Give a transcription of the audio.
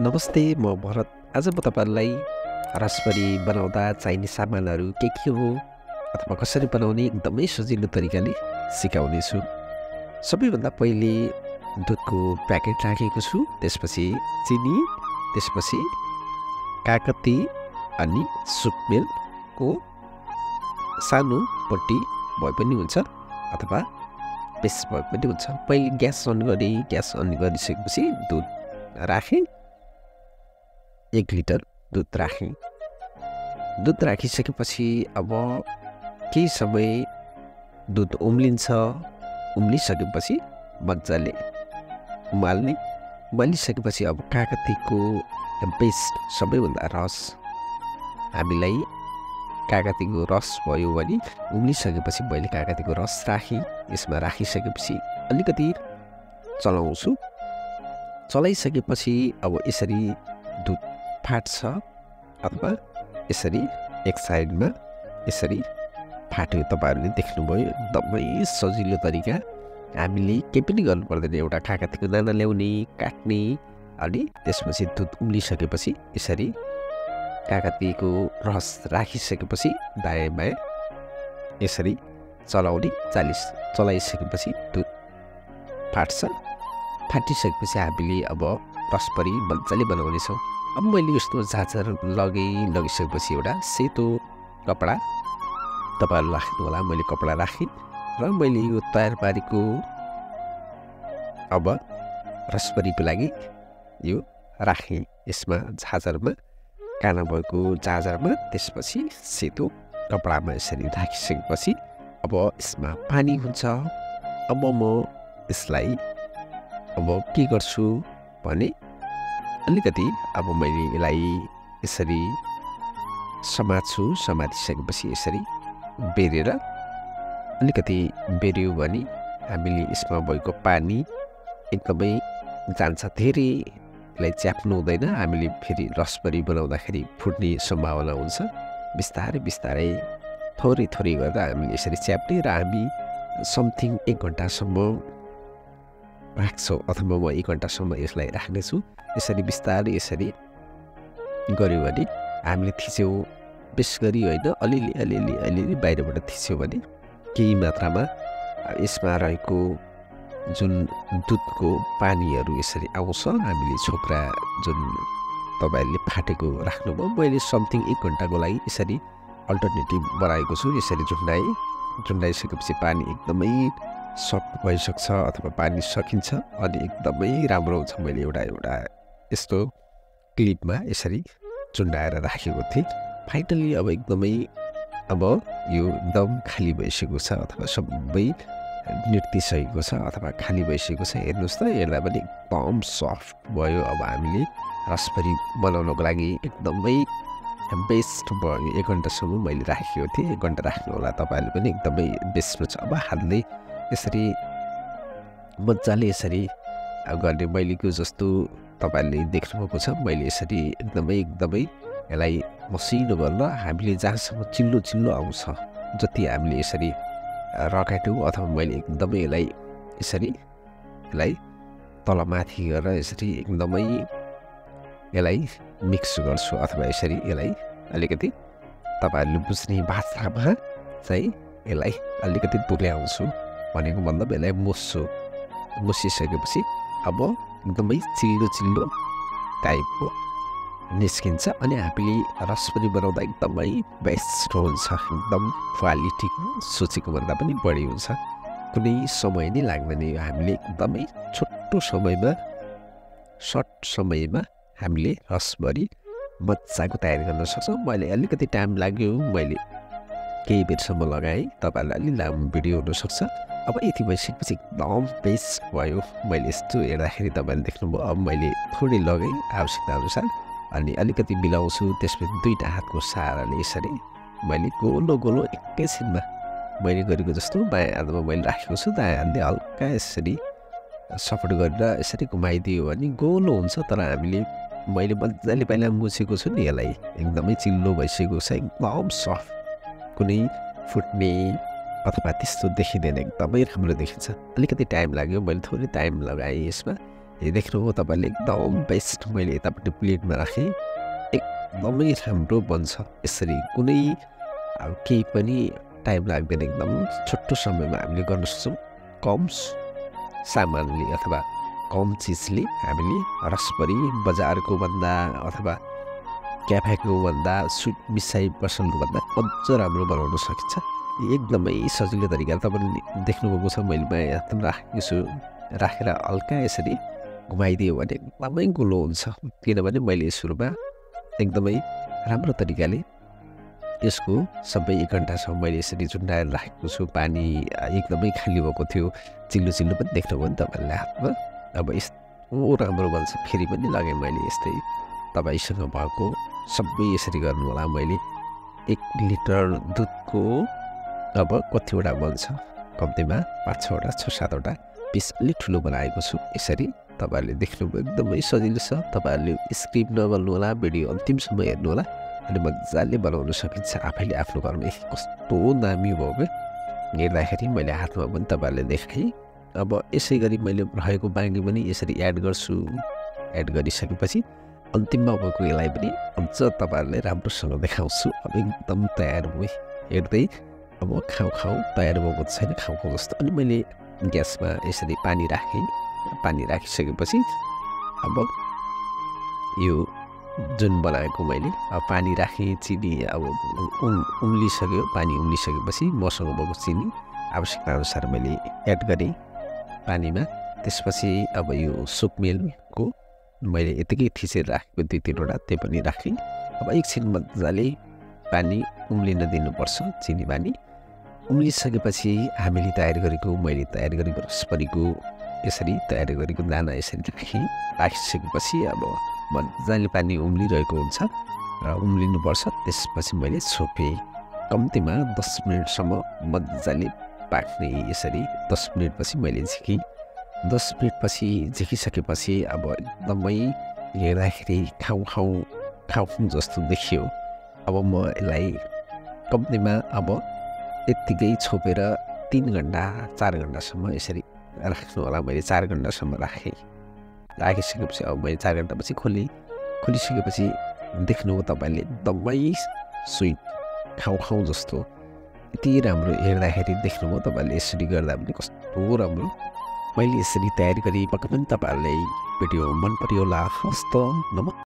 नमस्ते, म भरत। आज म तपाईहरुलाई रसबरी बनाउँदा चाहिने सामानहरू के हो अथवा कसरी बनाउने एकदमै सजिलो तरिकाले सिकाउने छु। सबैभन्दा पहिले दुधको प्याकेट राखेको छु, त्यसपछि चिनी, त्यसपछि काकती अनि सुकमेलको सानो पट्टी भए पनि हुन्छ अथवा पेस्ट भए पनि हुन्छ। पहिले ग्यास अन गरिसकेपछि दुध राखेँ। 1 लिटर दुध राखेँ। दुध राखिसकेपछि अब केही समय दुध उम्लिसकेपछि मजाले उमालिसकेपछि अब काकतीको पेस्ट सबैभन्दा रस हामीलाई काकतीको रस भयो भने उम्लिसकेपछि मैले काकतीको रस राखेँ। यसमा राखिसकेपछि अलिकति चलाउँछु। चलाइसकेपछि अब यसरी दुध फाट्छ अथवा यसरी एक साइडमा यसरी फाट्यो। तपाईहरुले देख्नुभयो, एकदमै सजिलो तरिका। हामीले केही पनि गर्नु पर्दैन। एउटा काकतीको दाना ल्याउने, काट्ने अनि त्यसपछि दुध उम्लिसकेपछि यसरी काकतीको रस राखिसकेपछि दायाँ बायाँ यसरी चलाउने। चलाइसकेपछि दुध फाट्छ। फाटिसकेपछि हामीले अब रसबरी मजाले बनाउनेछौँ। अब मैले यस्तो झाँचर लगिसकेपछि एउटा सेतो कपडा तपाईहरुले राख्नु होला। मैले कपडा राखेँ र मैले यो तयार पारेको अब रसबरीको लागि यो राखेँ यसमा झाँचरमा, काना भएको झाँचरमा। त्यसपछि सेतो कपडामा यसरी राखिसकेपछि अब यसमा पानी हुन्छ। अब म यसलाई अब के गर्छु भने अलिकति अब मैले यसलाई यसरी समात्छु। समातिसकेपछि यसरी बेरेर अलिकति बेर्यो भने हामीले यसमा भएको पानी एकदमै जान्छ। धेरै यसलाई च्याप्नु हुँदैन। हामीले फेरि रसबरी बनाउँदाखेरि फुट्ने सम्भावना हुन्छ। बिस्तारै थोरै गरेर हामीले यसरी च्याप्ने र हामी समथिङ 1 घन्टासम्म राख्छौँ अथवा म 1 घन्टासम्म यसलाई राख्नेछु। यसरी बिस्तारै यसरी गऱ्यो भने हामीले थिच्यौँ, बेस गरी होइन, अलिअलि बाहिरबाट थिच्यौँ भने केही मात्रामा यसमा रहेको जुन दुधको पानीहरू यसरी आउँछ। हामीले छोक्रा जुन तपाईहरुले फाटेको राख्नुभयो, मैले समथिङ 1 घन्टाको लागि यसरी अल्टरनेटिभ बनाएको छु। यसरी झुन्डाइसकेपछि पानी एकदमै सफ्ट भइसक्छ अथवा पानी सकिन्छ अनि एकदमै राम्रो हुन्छ। मैले एउटा यस्तो क्लिपमा यसरी झुन्डाएर राखेको थिएँ। फाइनली अब एकदमै अब यो एकदम खाली भइसकेको छ अथवा सबै निर्तिसकेको छ अथवा खाली भइसकेको छ। हेर्नुहोस् त, यसलाई पनि एकदम सफ्ट भयो। अब हामीले रसबरी बनाउनको लागि एकदमै बेस्ट भयो। 1 घन्टासम्म मैले राखेको थिएँ। 1 घन्टा राख्नु होला तपाईहरुले पनि, एकदमै बेस्ट हुन्छ। अब हातले यसरी मजाले यसरी गर्ने मैलेको जस्तो तपाईहरुले देख्नुभएको छ। मैले यसरी एकदमै यसलाई मसिनो गर्न हामीले जहाँसम्म चिल्लो आउँछ जति हामीले यसरी रकाट्यौँ अथवा मैले एकदमै यसलाई तलमाथि गरेर यसरी एकदमै यसलाई मिक्स गर्छु अथवा यसरी यसलाई अलिकति तपाईहरुले बुझ्ने भाषामा चाहिँ यसलाई अलिकति तुल्याउँछु। भनेको मतलब यसलाई मुसिसकेपछि अब एकदमै चिल्लो टाइपको निस्किन्छ अनि हामीले रसबरी बनाउँदा एकदमै बेस्ट हुन्छ। एकदम क्वालिटीको सोचेको भन्दा पनि बढी हुन्छ। कुनै समय नै लाग्दैन। हामीले एकदमै छोटो समयमा, सर्ट समयमा हामीले रसबरी मजाको तयारी गर्न सक्छौँ। मैले अलिकति टाइम लाग्यो, मैले केही बेरसम्म लगाएँ। तपाईहरुलाई अलि लामो भिडियो हुनसक्छ। अब यति भइसकेपछि एकदम बेस्ट भयो। मैले यस्तो हेर्दाखेरि तपाईँले देख्नुभयो। अब मैले थोरै लगाएँ आवश्यकता अनुसार अनि अलिकति मिलाउँछु। त्यसपछि 2टा हातको सहाराले यसरी मैले गोलो एकैछिनमा मैले गरेको जस्तो बायाँ हातमा मैले राखेको छु। दायाँ हातले हल्का यसरी सपोर्ट गरेर यसरी घुमाइदियो भने गोलो हुन्छ। तर मैले मजाले पहिला मुछेको छु नि, यसलाई एकदमै चिल्लो भइसकेको छ। एकदम सफ्ट, कुनै फुट्ने अथवा त्यस्तो देखिँदैन। एकदमै राम्रो देखिन्छ। अलिकति टाइम लाग्यो, मैले थोरै टाइम लगाएँ यसमा। यो देख्नुभयो तपाईँले एकदम बेस्ट मैले यतापट्टि प्लेटमा राखेँ एकदमै राम्रो बन्छ यसरी कुनै अब केही पनि टाइम लाग्दैन एकदम छोटो समयमा हामीले गर्न सक्छौँ कम सामानले अथवा कम चिजले हामीले रसभरी बजारको भन्दा अथवा क्याफेको भन्दा स्विट मिसाई पसलको भन्दा अझ राम्रो बनाउन सकिन्छ एकदमै सजिलो तरिकाले तपाईँले देख्नुभएको छ मैले माया हातमा राखेको छु राखेर हल्का यसरी घुमाइदियो भने एकदमै गुलो हुन्छ किनभने मैले सुरुमा एकदमै राम्रो तरिकाले यसको सबै 1 घन्टासम्म मैले यसरी झुन्डाएर राखेको छु पानी एकदमै खाली भएको थियो चिल्लो चिल्लो पनि देख्नुभयो नि तपाईँहरूले हातमा अब यस्तो राम्रो बन्छ फेरि पनि लगेँ मैले यस्तै तपाईँसँग भएको सबै यसरी गर्नु होला मैले 1 लिटर दुधको अब कतिवटा बन्छ कम्तीमा 5-6वटा 6-7वटा पिस अलिक ठुलो बनाएको छु यसरी तपाईँहरूले देख्नुभयो एकदमै सजिलो छ तपाईँहरूले स्क्रिप नगर्नु होला भिडियो अन्तिमसम्म हेर्नु होला अनि मजाले बनाउन सकिन्छ आफैले आफ्नो घरमा कस्तो दामी भयो क्या हेर्दाखेरि मैले हातमा पनि तपाईँहरूले देखाएँ अब यसै गरी मैले रहेको बाँकी पनि यसरी एड गर्छु एड गरिसकेपछि अन्तिममा भएको यसलाई पनि अझ तपाईँहरूले राम्रोसँग देखाउँछु अब एकदम तयार भयो हेर्दै अब खाउ तयार भएको छैन खाउको जस्तो अनि मैले ग्यासमा यसरी पानी राखेँ पानी राखिसकेपछि अब यो जुन बनाएको मैले अब पानी राखेँ चिनी अब उम्लिसक्यो पानी उम्लिसकेपछि मसँग भएको चिनी आवश्यकताअनुसार मैले एड गरेँ पानीमा त्यसपछि अब यो सुपमेलको मैले यतिकै थिचेर राखेको 2-3वटा त्यो पनि राखेँ अब एकछिन मजाले पानी उम्लिन दिनुपर्छ चिनी पानी उम्लिसकेपछि हामीले तयार गरेको मैले तयार गरेको रसभरीको यसरी तयार गरेको दाना यसरी राखिसकेपछि अब मजाले पानी उम्लिरहेको हुन्छ र उम्लिनुपर्छ त्यसपछि मैले छोपेँ कम्तीमा 10 मिनटसम्म मजाले पाक्ने यसरी 10 मिनटपछि मैले झिकेँ 10 मिनटपछि झिकिसकेपछि अब एकदमै हेर्दाखेरि खाउँ जस्तो देखियो अब म यसलाई कम्तीमा अब यत्तिकै छोपेर 3 घन्टा 4 घन्टासम्म यसरी राख्नु होला मैले 4 घन्टासम्म राखिसकेपछि अब मैले 4 घन्टापछि खोलिसकेपछि देख्नुभयो तपाईँले एकदमै स्विट खाउँ जस्तो यति राम्रो हेर्दाखेरि देख्नुभयो तपाईँले यसरी गर्दा पनि कस्तो राम्रो मैले यसरी तयार गरी पक्कै पनि तपाईँहरूलाई भिडियो मन पर्यो होला हस्त